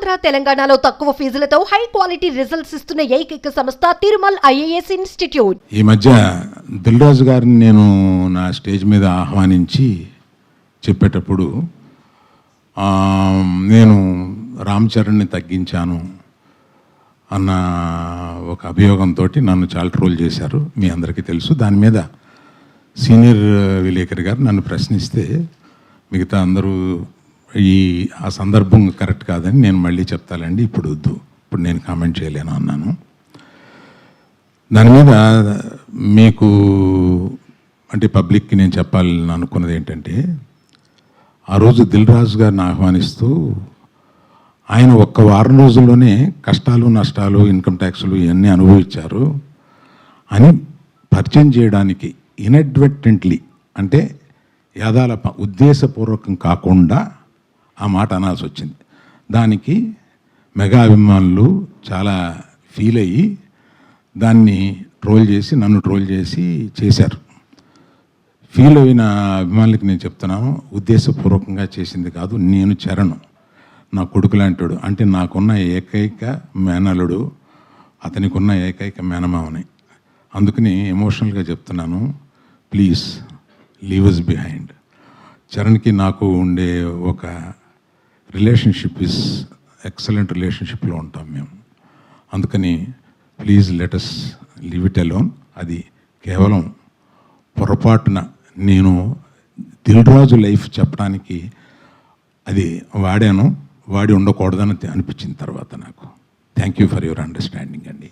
ఆంధ్ర తెలంగాణలో తక్కువ ఫీజులతో high quality results ఇస్తున్న ఏకైక సంస్థ తిరుమల్ ఐఏఎస్ ఇన్స్టిట్యూట్. ఈ మధ్య దిల్ రాజు గారిని నేను నా స్టేజ్ మీద ఆహ్వానించి చెప్పేటప్పుడు నేను రామ్ చరణ్ని తగ్గించాను అన్న ఒక అభియోగంతో నన్ను చాలా ట్రోల్ చేశారు. మీ అందరికీ తెలుసు. దాని మీద సీనియర్ విలేకరి గారు నన్ను ప్రశ్నిస్తే మిగతా అందరూ ఆ సందర్భం కరెక్ట్ కాదని నేను మళ్ళీ చెప్తానండి, ఇప్పుడు వద్దు, ఇప్పుడు నేను కామెంట్ చేయలేను అన్నాను. దాని మీద మీకు అంటే పబ్లిక్కి నేను చెప్పాలని అనుకున్నది ఏంటంటే, ఆ రోజు దిల్ రాజు గారిని ఆహ్వానిస్తూ ఆయన ఒక్క వారం రోజుల్లోనే కష్టాలు నష్టాలు ఇన్కమ్ ట్యాక్స్లు ఇవన్నీ అనుభవించారు అని పరిచయం చేయడానికి ఇన్అడ్వర్టెంట్లీ అంటే యాదాల ఉద్దేశపూర్వకం కాకుండా ఆ మాట అనాల్సి వచ్చింది. దానికి మెగా అభిమానులు చాలా ఫీల్ అయ్యి దాన్ని ట్రోల్ చేసి నన్ను ట్రోల్ చేశారు. ఫీల్ అయిన అభిమానులకి నేను చెప్తున్నాను, ఉద్దేశపూర్వకంగా చేసింది కాదు. నేను చరణ్ నా కొడుకు లాంటాడు, అంటే నాకున్న ఏకైక మేనలుడు, అతనికి ఉన్న ఏకైక మేనమావని. అందుకని ఎమోషనల్గా చెప్తున్నాను, ప్లీజ్ లీవ్ అస్ బిహైండ్. చరణ్కి నాకు ఉండే ఒక రిలేషన్షిప్ ఇస్ ఎక్సలెంట్ రిలేషన్షిప్లో ఉంటాం మేము. అందుకని please let us leave it alone. అది కేవలం పొరపాటున నేను దిల్ రాజు లైఫ్ చెప్పడానికి అది వాడి ఉండకూడదని అనిపించిన తర్వాత నాకు. Thank you for your understanding అండి.